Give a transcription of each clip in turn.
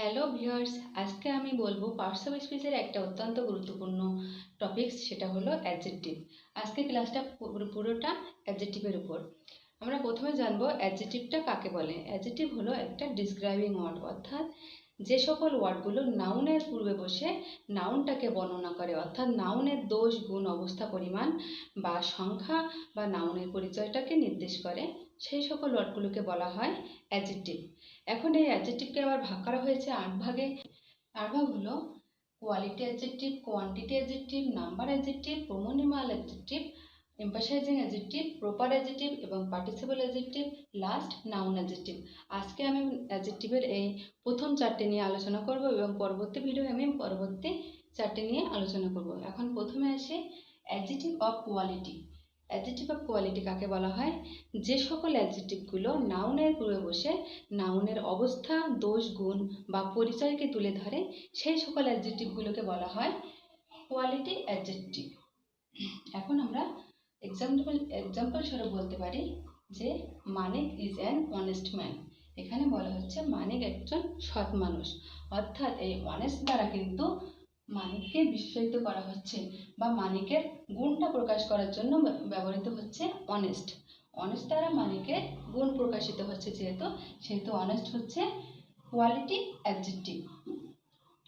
Hello viewers, আজকে আমি বলবো পার্টস অফ স্পিচের একটা অত্যন্ত গুরুত্বপূর্ণ টপিকস, সেটা হলো অ্যাডজেক্টিভ। আজকে ক্লাসটা পুরোটা অ্যাডজেক্টিভের উপর। আমরা প্রথমে জানবো অ্যাডজেক্টিভটা কাকে বলে। অ্যাডজেক্টিভ হলো একটা ডিসক্রাইবিং ওয়ার্ড, অর্থাৎ যে সকল ওয়ার্ডগুলো নাউনের পূর্বে বসে নাউনটাকে বর্ণনা করে, অর্থাৎ নাউনের দোষ, গুণ, অবস্থা, পরিমাণ বা সংখ্যা বা নাউনের পরিচয়টাকে নির্দেশ করে, সেই সকল ওয়ার্ডগুলোকে বলা হয় অ্যাডজেক্টিভ। এখন এই অ্যাডজেক্টিভকে আবার ভাগ করা হয়েছে 8 ভাগে। 8 ভাগ হলো quality adjective, quantity adjective, number adjective, pronominal adjective, emphasizing adjective, proper adjective এবং participle adjective, last noun adjective. আজকে আমি অ্যাডজেক্টিভের এই প্রথম 4টে নিয়ে আলোচনা করব এবং পরবর্তী ভিডিওয়ে আমি পরবর্তী 4টে নিয়ে আলোচনা করব। এখন প্রথমে আসি adjective of quality. Adjective of quality কাকে বলা হয়? যে সকল অ্যাডজেক্টিভগুলো নাউনের পূর্বে বসে নাউনের অবস্থা, দোষ, গুণ বা পরিচয়কে তুলে ধরে, সেই সকল অ্যাডজেক্টিভগুলোকে বলা হয় কোয়ালিটি অ্যাডজেক্টিভ। এখন আমরা এক্সাম্পল স্বরূপ বলতে পারি যে মানিক ইজ অ্যান অনেস্ট ম্যান। এখানে বলা হচ্ছে মানিক একজন সৎ মানুষ, অর্থাৎ এই অনেস্ট দ্বারা কিন্তু মানিককে বিশেষিত করা হচ্ছে বা মানিকের গুণটা প্রকাশ করার জন্য ব্যবহৃত হচ্ছে অনেস্ট। অনেস্ট দ্বারা মানিকের গুণ প্রকাশিত হচ্ছে, সেহেতু অনেস্ট হচ্ছে কোয়ালিটি অ্যাডজেক্টিভ।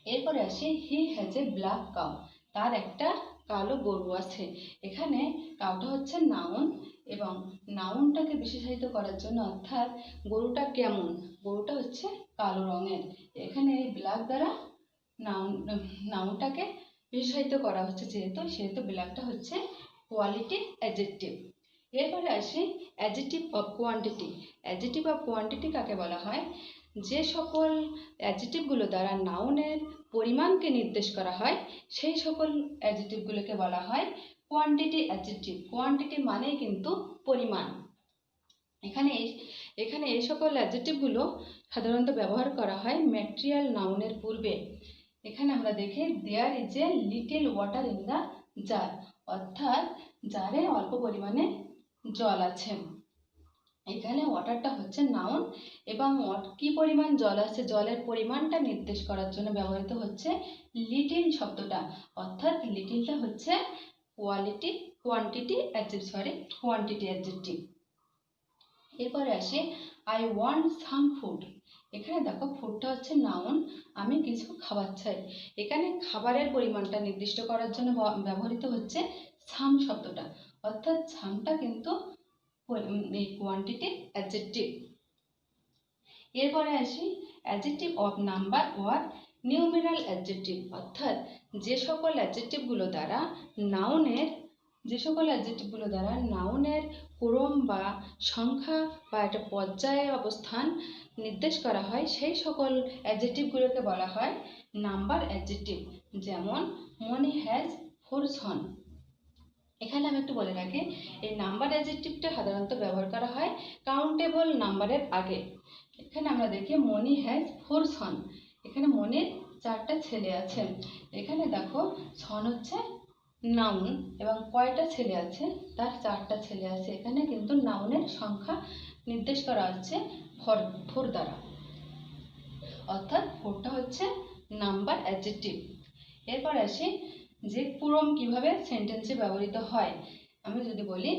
এরপরে আসি he has a black cow. তার একটা কালো গরু আছে। এখানে কাউটা হচ্ছে নাউন এবং নাউনটাকে বিশেষায়িত করার জন্য, অর্থাৎ গরুটা কেমন, গরুটা হচ্ছে কালো রঙের। এখানে এই ব্ল্যাক দ্বারা নাউনটাকে বিশেষায়িত করা হচ্ছে, সেহেতু ব্ল্যাকটা হচ্ছে কোয়ালিটি অ্যাডজেক্টিভ। এরপরে আসি adjective of quantity. Adjective of quantity কাকে বলা হয়? যে সকল অ্যাডজেক্টিভগুলো দ্বারা নাউনের পরিমাণকে নির্দেশ করা হয়, সেই সকল অ্যাডজেক্টিভগুলোকে বলা হয় কোয়ান্টিটি অ্যাডজেক্টিভ। কোয়ান্টিটি মানেই কিন্তু পরিমাণ। এখানে এই সকল অ্যাডজেক্টিভগুলো সাধারণত ব্যবহার করা হয় ম্যাটেরিয়াল নাউনের পূর্বে। এখানে আমরা দেখি there is a little water in the jar, অর্থাৎ জারে অল্প পরিমাণে জল আছে। এখানে ওয়াটারটা হচ্ছে নাউন এবং কি পরিমাণ জল আছে, জলের পরিমাণটা নির্দেশ করার জন্য ব্যবহৃত হচ্ছে লিটিল শব্দটা, অর্থাৎ লিটিলটা হচ্ছে কোয়ান্টিটি অ্যাডজেক্টিভ। এরপরে আসি আই ওয়ান্ট সাম ফুড। এখানে দেখো ফুডটা হচ্ছে নাউন, আমি কিছু খাবার চাই। এখানে খাবারের পরিমাণটা নির্দিষ্ট করার জন্য ব্যবহৃত হচ্ছে সাম শব্দটা, অর্থাৎ সামটা কিন্তু এই কোয়ান্টিটি অ্যাডজেক্টিভ। এরপরে আসি adjective of number or numeral adjective, অর্থাৎ যে সকল অ্যাডজেক্টিভগুলো দ্বারা নাউনের ক্রম বা সংখ্যা বা একটা পর্যায়ে অবস্থান নির্দেশ করা হয়, সেই সকল অ্যাডজেক্টিভগুলোকে বলা হয় নাম্বার অ্যাডজেক্টিভ। যেমন মনি হ্যাজ 4 সন। এখানে আমি একটু বলে রাখি, এই নাম্বার অ্যাডজেক্টিভটা সাধারণত ব্যবহার করা হয় কাউন্টেবল নাম্বারের আগে। এখানে আমরা দেখি মনি হ্যাজ 4 সন। এখানে মনির 4টা ছেলে আছে। এখানে দেখো সন হচ্ছে নাউন এবং কয়টা ছেলে আছে, তার 4টা ছেলে আছে। এখানে কিন্তু নাউনের সংখ্যা নির্দেশ করা হচ্ছে 4 দ্বারা, অর্থাৎ 4টা হচ্ছে নাম্বার অ্যাডজেক্টিভ। এরপর আসি যে ক্রম কিভাবে সেন্টেন্সে ব্যবহৃত হয়। আমি যদি বলি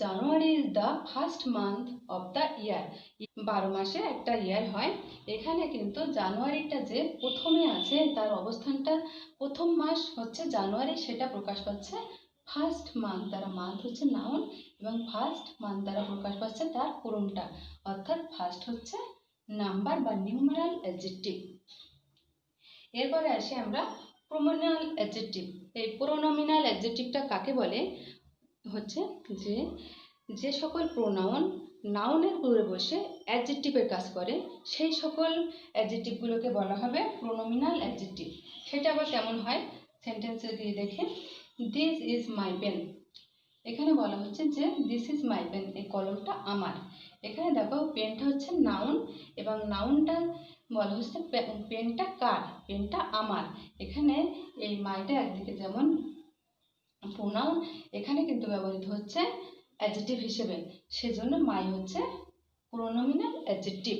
January is the first month of the year. 12 মাসে একটা ইয়ার হয়। এখানে কিন্তু জানুয়ারিটা যে প্রথমে আছে, তার অবস্থানটা প্রথম মাস হচ্ছে জানুয়ারি, সেটা প্রকাশ পাচ্ছে ফার্স্ট মান্থ দ্বারা। মান্থ হচ্ছে নাউন এবং ফার্স্ট মান্থ দ্বারা প্রকাশ পাচ্ছে তার ক্রমটা, অর্থাৎ ফার্স্ট হচ্ছে নাম্বার বা নিউমেরাল অ্যাডজেক্টিভ। এরপরে আসি আমরা প্রোনোমিনাল অ্যাডজেক্টিভ। এই প্রোনোমিনাল অ্যাডজেক্টিভটা কাকে বলে? হচ্ছে যে সকল প্রোনাউন নাউনের পূর্বে বসে অ্যাডজেক্টিভের কাজ করে, সেই সকল অ্যাডজেক্টিভগুলোকে বলা হবে প্রোনোমিনাল অ্যাডজেক্টিভ। সেটা আবার কেমন হয় সেন্টেন্সে দিয়ে দেখে, দিস ইজ মাই পেন। এখানে বলা হচ্ছে যে দিস ইজ মাই পেন, এই কলমটা আমার। এখানে দেখো পেনটা হচ্ছে নাউন এবং নাউনটা বলা হচ্ছে পেনটা কার, পেনটা আমার। এখানে এই মাইটা একদিকে যেমন প্রোনাউন, এখানে কিন্তু ব্যবহৃত হচ্ছে অ্যাডজেক্টিভ হিসেবে, সেজন্য মাই হচ্ছে প্রোনোমিনাল অ্যাডজেক্টিভ।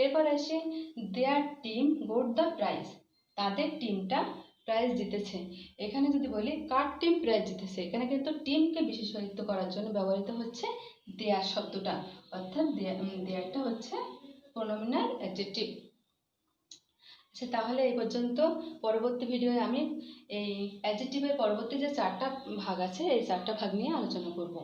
এরপর আসি দেয়ার টিম গোট দ্য প্রাইজ, তাদের টিমটা প্রাইজ জিতেছে। এখানে যদি বলি কার টিম প্রাইজ জিতেছে, এখানে কিন্তু টিমকে বিশেষায়িত করার জন্য ব্যবহৃত হচ্ছে দেয়ার শব্দটা, অর্থাৎ দেয়ারটা হচ্ছে প্রোনোমিনাল অ্যাডজেক্টিভ। আচ্ছা, তাহলে এই পর্যন্ত। পরবর্তী ভিডিওয়ে আমি এই অ্যাডজেক্টিভের পরবর্তী যে 4টা ভাগ আছে এই 4টা ভাগ নিয়ে আলোচনা করব।